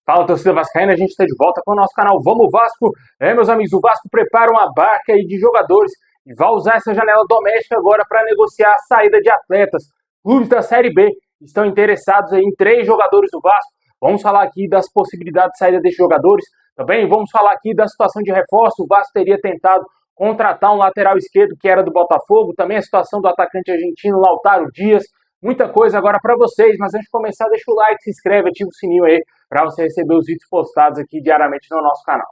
Fala, torcida vascaína, a gente está de volta com o nosso canal Vamos Vasco. Meus amigos, o Vasco prepara uma barca aí de jogadores e vai usar essa janela doméstica agora para negociar a saída de atletas. Clubes da Série B estão interessados aí em 3 jogadores do Vasco. Vamos falar aqui das possibilidades de saída desses jogadores. Também vamos falar aqui da situação de reforço. O Vasco teria tentado contratar um lateral esquerdo que era do Botafogo. Também a situação do atacante argentino Lautaro Dias. Muita coisa agora para vocês, mas antes de começar, deixa o like, se inscreve, ativa o sininho aí para você receber os vídeos postados aqui diariamente no nosso canal.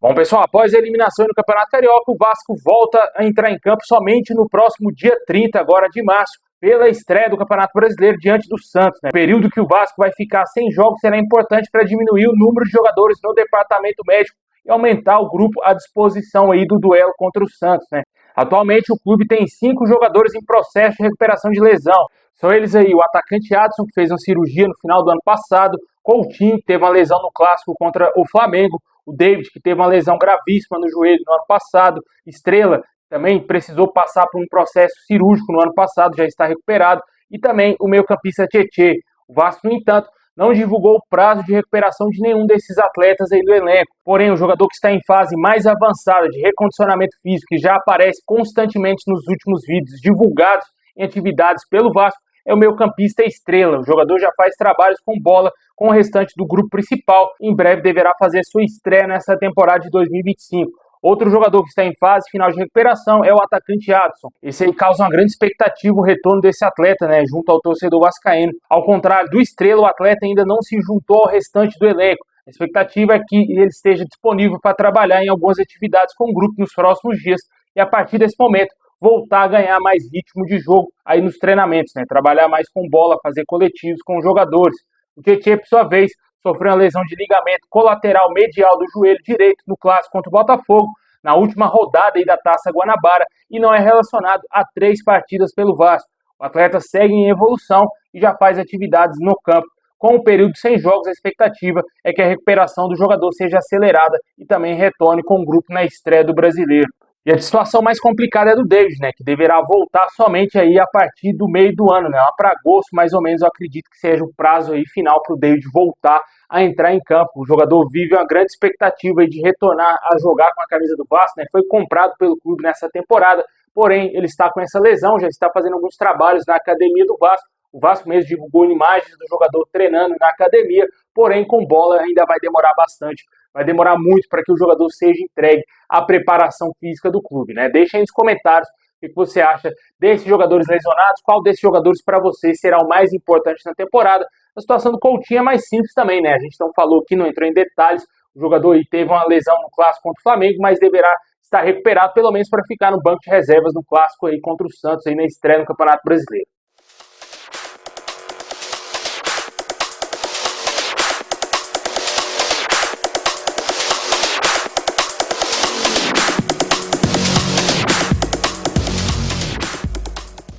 Bom, pessoal, após a eliminação no Campeonato Carioca, o Vasco volta a entrar em campo somente no próximo dia 30 agora de março, pela estreia do Campeonato Brasileiro diante do Santos. O período que o Vasco vai ficar sem jogos será importante para diminuir o número de jogadores no departamento médico e aumentar o grupo à disposição aí do duelo contra o Santos, Atualmente o clube tem 5 jogadores em processo de recuperação de lesão. São eles aí o atacante Adson, que fez uma cirurgia no final do ano passado, Coutinho, que teve uma lesão no clássico contra o Flamengo, o David, que teve uma lesão gravíssima no joelho no ano passado, Estrela, também precisou passar por um processo cirúrgico no ano passado, já está recuperado, e também o meio-campista Tietê. O Vasco, no entanto, não divulgou o prazo de recuperação de nenhum desses atletas aí do elenco. Porém, o jogador que está em fase mais avançada de recondicionamento físico, que já aparece constantemente nos últimos vídeos divulgados em atividades pelo Vasco, é o meio-campista Estrela. O jogador já faz trabalhos com bola com o restante do grupo principal. Em breve deverá fazer sua estreia nessa temporada de 2025. Outro jogador que está em fase final de recuperação é o atacante Adson. Esse aí causa uma grande expectativa o retorno desse atleta, junto ao torcedor vascaíno. Ao contrário do Estrela, o atleta ainda não se juntou ao restante do elenco. A expectativa é que ele esteja disponível para trabalhar em algumas atividades com o grupo nos próximos dias e a partir desse momento voltar a ganhar mais ritmo de jogo aí nos treinamentos, trabalhar mais com bola, fazer coletivos com os jogadores. O Tietê, por sua vez, sofreu uma lesão de ligamento colateral medial do joelho direito no clássico contra o Botafogo, na última rodada aí da Taça Guanabara, e não é relacionado a 3 partidas pelo Vasco. O atleta segue em evolução e já faz atividades no campo. Com o período sem jogos, a expectativa é que a recuperação do jogador seja acelerada e também retorne com o grupo na estreia do Brasileiro. E a situação mais complicada é do David, que deverá voltar somente aí a partir do meio do ano, lá para agosto, mais ou menos, eu acredito que seja o prazo aí final para o David voltar a entrar em campo. O jogador vive uma grande expectativa aí de retornar a jogar com a camisa do Vasco, Foi comprado pelo clube nessa temporada, porém ele está com essa lesão, já está fazendo alguns trabalhos na academia do Vasco. O Vasco mesmo divulgou imagens do jogador treinando na academia, porém com bola ainda vai demorar bastante. Vai demorar muito para que o jogador seja entregue à preparação física do clube, Deixa aí nos comentários o que você acha desses jogadores lesionados, qual desses jogadores para você será o mais importante na temporada. A situação do Coutinho é mais simples também, A gente não falou aqui, não entrou em detalhes. O jogador aí teve uma lesão no clássico contra o Flamengo, mas deverá estar recuperado pelo menos para ficar no banco de reservas no clássico aí contra o Santos aí na estreia no Campeonato Brasileiro.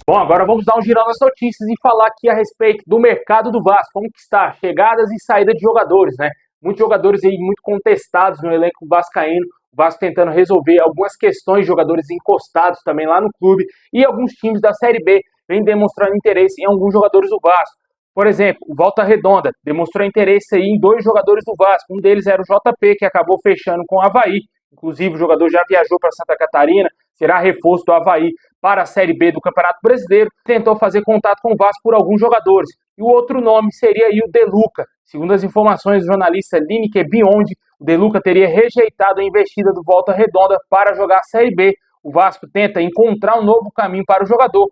Bom, agora vamos dar um girão nas notícias e falar aqui a respeito do mercado do Vasco, como que está, chegadas e saídas de jogadores, Muitos jogadores aí muito contestados no elenco vascaíno, o Vasco tentando resolver algumas questões de jogadores encostados também lá no clube, e alguns times da Série B vêm demonstrando interesse em alguns jogadores do Vasco. Por exemplo, o Volta Redonda demonstrou interesse aí em 2 jogadores do Vasco, um deles era o JP, que acabou fechando com o Avaí. Inclusive, o jogador já viajou para Santa Catarina, será reforço do Avaí para a Série B do Campeonato Brasileiro. Tentou fazer contato com o Vasco por alguns jogadores. E o outro nome seria aí o De Luca. Segundo as informações do jornalista Lineker Biondi, o De Luca teria rejeitado a investida do Volta Redonda para jogar a Série B. O Vasco tenta encontrar um novo caminho para o jogador.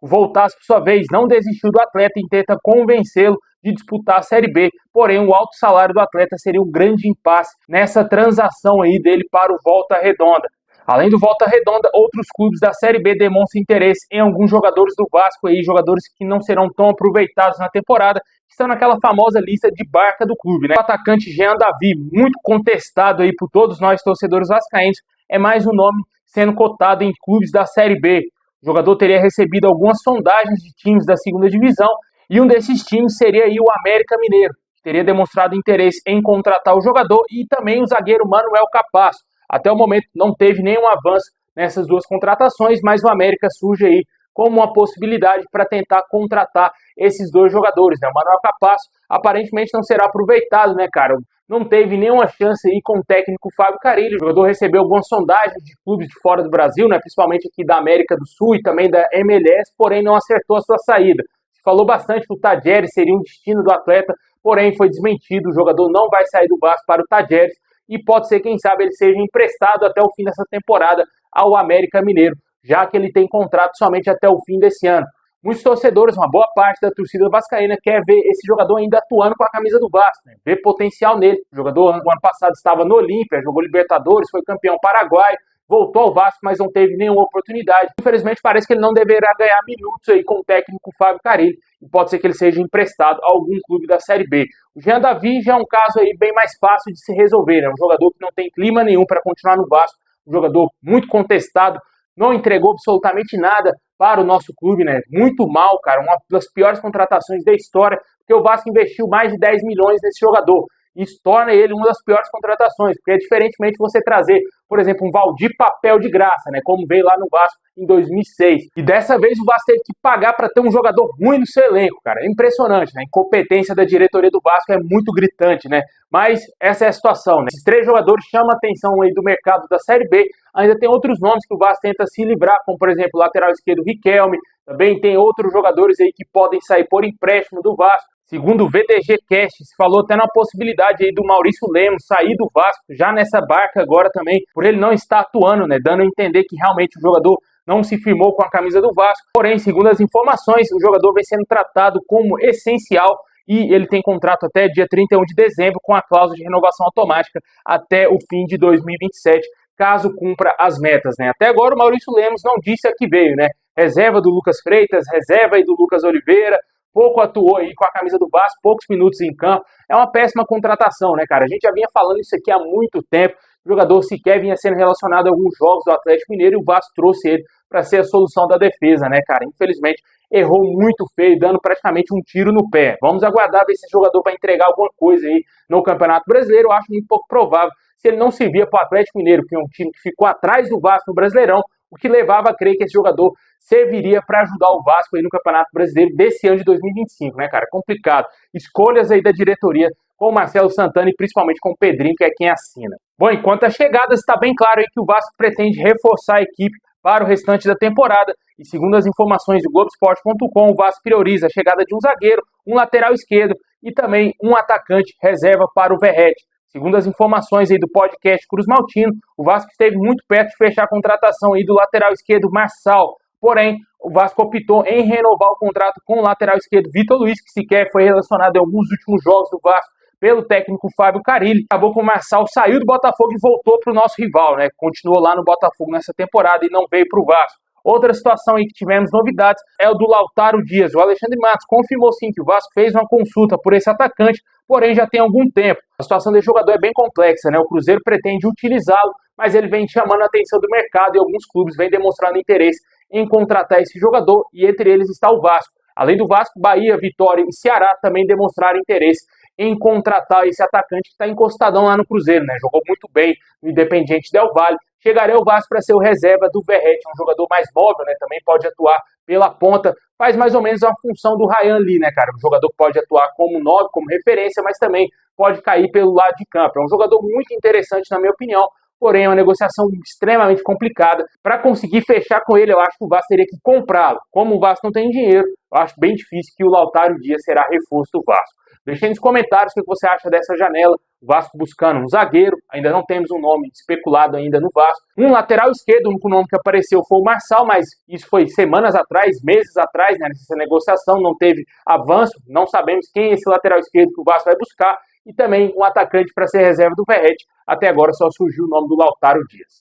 O Voltaço, por sua vez, não desistiu do atleta e tenta convencê-lo de disputar a Série B, porém o alto salário do atleta seria um grande impasse nessa transação aí dele para o Volta Redonda. Além do Volta Redonda, outros clubes da Série B demonstram interesse em alguns jogadores do Vasco aí, jogadores que não serão tão aproveitados na temporada, que estão naquela famosa lista de barca do clube, O atacante Jean Davi, muito contestado aí por todos nós torcedores vascaínos, é mais um nome sendo cotado em clubes da Série B. O jogador teria recebido algumas sondagens de times da segunda divisão e um desses times seria aí o América Mineiro, que teria demonstrado interesse em contratar o jogador, e também o zagueiro Manuel Capasso. Até o momento não teve nenhum avanço nessas duas contratações, mas o América surge aí como uma possibilidade para tentar contratar esses dois jogadores, né? O Manuel Capasso aparentemente não será aproveitado, né, cara? Não teve nenhuma chance aí com o técnico Fábio Carille. O jogador recebeu algumas sondagens de clubes de fora do Brasil, né, principalmente aqui da América do Sul e também da MLS, porém não acertou a sua saída. Se falou bastante que o Tadjeres seria um destino do atleta, porém foi desmentido. O jogador não vai sair do Vasco para o Tadjeres e pode ser, quem sabe, ele seja emprestado até o fim dessa temporada ao América Mineiro, já que ele tem contrato somente até o fim desse ano. Muitos torcedores, uma boa parte da torcida vascaína, quer ver esse jogador ainda atuando com a camisa do Vasco, né? Ver potencial nele. O jogador no ano passado estava no Olímpia, jogou Libertadores, foi campeão paraguaio, voltou ao Vasco, mas não teve nenhuma oportunidade. Infelizmente, parece que ele não deverá ganhar minutos aí com o técnico Fábio Carille, e pode ser que ele seja emprestado a algum clube da Série B. O Jean Davi já é um caso aí bem mais fácil de se resolver, né? Um jogador que não tem clima nenhum para continuar no Vasco, um jogador muito contestado, não entregou absolutamente nada para o nosso clube, né? Muito mal, cara. Uma das piores contratações da história, porque o Vasco investiu mais de 10 milhões nesse jogador. Isso torna ele uma das piores contratações, porque é diferentemente você trazer, por exemplo, um Valdir Papel de graça, né? Como veio lá no Vasco em 2006. E dessa vez o Vasco teve que pagar para ter um jogador ruim no seu elenco, cara. É impressionante, né? A incompetência da diretoria do Vasco é muito gritante, né? Mas essa é a situação, né? Esses três jogadores chamam a atenção aí do mercado da Série B. Ainda tem outros nomes que o Vasco tenta se livrar, como por exemplo o lateral esquerdo Riquelme. Também tem outros jogadores aí que podem sair por empréstimo do Vasco. Segundo o VDG Cast, se falou até na possibilidade aí do Maurício Lemos sair do Vasco, já nessa barca agora também, por ele não estar atuando, né? Dando a entender que realmente o jogador não se firmou com a camisa do Vasco. Porém, segundo as informações, o jogador vem sendo tratado como essencial e ele tem contrato até dia 31 de dezembro com a cláusula de renovação automática até o fim de 2027, caso cumpra as metas, né? Até agora o Maurício Lemos não disse a que veio, né? Reserva do Lucas Freitas, reserva aí do Lucas Oliveira, pouco atuou aí com a camisa do Vasco, poucos minutos em campo. É uma péssima contratação, né, cara? A gente já vinha falando isso aqui há muito tempo. O jogador sequer vinha sendo relacionado a alguns jogos do Atlético Mineiro e o Vasco trouxe ele para ser a solução da defesa, né, cara? Infelizmente, errou muito feio, dando praticamente um tiro no pé. Vamos aguardar ver se esse jogador vai entregar alguma coisa aí no Campeonato Brasileiro. Eu acho muito pouco provável. Se ele não servia para o Atlético Mineiro, que é um time que ficou atrás do Vasco no Brasileirão, o que levava a crer que esse jogador serviria para ajudar o Vasco aí no Campeonato Brasileiro desse ano de 2025, né, cara? Complicado. Escolhas aí da diretoria com o Marcelo Santana e principalmente com o Pedrinho, que é quem assina. Bom, enquanto as chegadas, está bem claro aí que o Vasco pretende reforçar a equipe para o restante da temporada. E segundo as informações do Globoesporte.com, o Vasco prioriza a chegada de um zagueiro, um lateral esquerdo e também um atacante reserva para o Verratti. Segundo as informações aí do podcast Cruz Maltino, o Vasco esteve muito perto de fechar a contratação aí do lateral esquerdo Marçal. Porém, o Vasco optou em renovar o contrato com o lateral esquerdo Vitor Luiz, que sequer foi relacionado em alguns últimos jogos do Vasco pelo técnico Fábio Carille. Acabou com o Marçal, saiu do Botafogo e voltou para o nosso rival, né? Continuou lá no Botafogo nessa temporada e não veio para o Vasco. Outra situação aí que tivemos novidades é o do Lautaro Dias. O Alexandre Matos confirmou sim que o Vasco fez uma consulta por esse atacante, porém já tem algum tempo. A situação desse jogador é bem complexa, né? O Cruzeiro pretende utilizá-lo, mas ele vem chamando a atenção do mercado e alguns clubes vêm demonstrando interesse em contratar esse jogador, e entre eles está o Vasco. Além do Vasco, Bahia, Vitória e Ceará também demonstraram interesse em contratar esse atacante que está encostadão lá no Cruzeiro, né? Jogou muito bem no Independiente Del Valle. Chegaria ao Vasco para ser o reserva do Verratti, um jogador mais móvel, né? Também pode atuar pela ponta, faz mais ou menos a função do Ryan Lee, né, cara? Um jogador que pode atuar como 9, como referência, mas também pode cair pelo lado de campo. É um jogador muito interessante, na minha opinião, porém é uma negociação extremamente complicada. Para conseguir fechar com ele, eu acho que o Vasco teria que comprá-lo. Como o Vasco não tem dinheiro, eu acho bem difícil que o Lautaro Dias será reforço do Vasco. Deixe aí nos comentários o que você acha dessa janela. O Vasco buscando um zagueiro, ainda não temos um nome especulado ainda no Vasco. Um lateral esquerdo, o único nome que apareceu foi o Marçal, mas isso foi semanas atrás, meses atrás, né, nessa negociação, não teve avanço, não sabemos quem é esse lateral esquerdo que o Vasco vai buscar. E também um atacante para ser reserva do Verratti. Até agora só surgiu o nome do Lautaro Dias.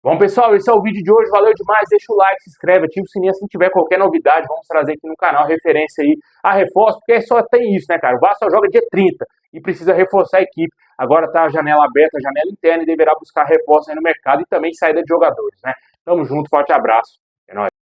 Bom, pessoal, esse é o vídeo de hoje. Valeu demais. Deixa o like, se inscreve, ativa o sininho se tiver qualquer novidade. Vamos trazer aqui no canal referência aí a reforço, porque só tem isso, né, cara? O Vasco só joga dia 30 e precisa reforçar a equipe. Agora tá a janela aberta, a janela interna, e deverá buscar reforço aí no mercado e também saída de jogadores, né? Tamo junto, forte abraço. É nóis.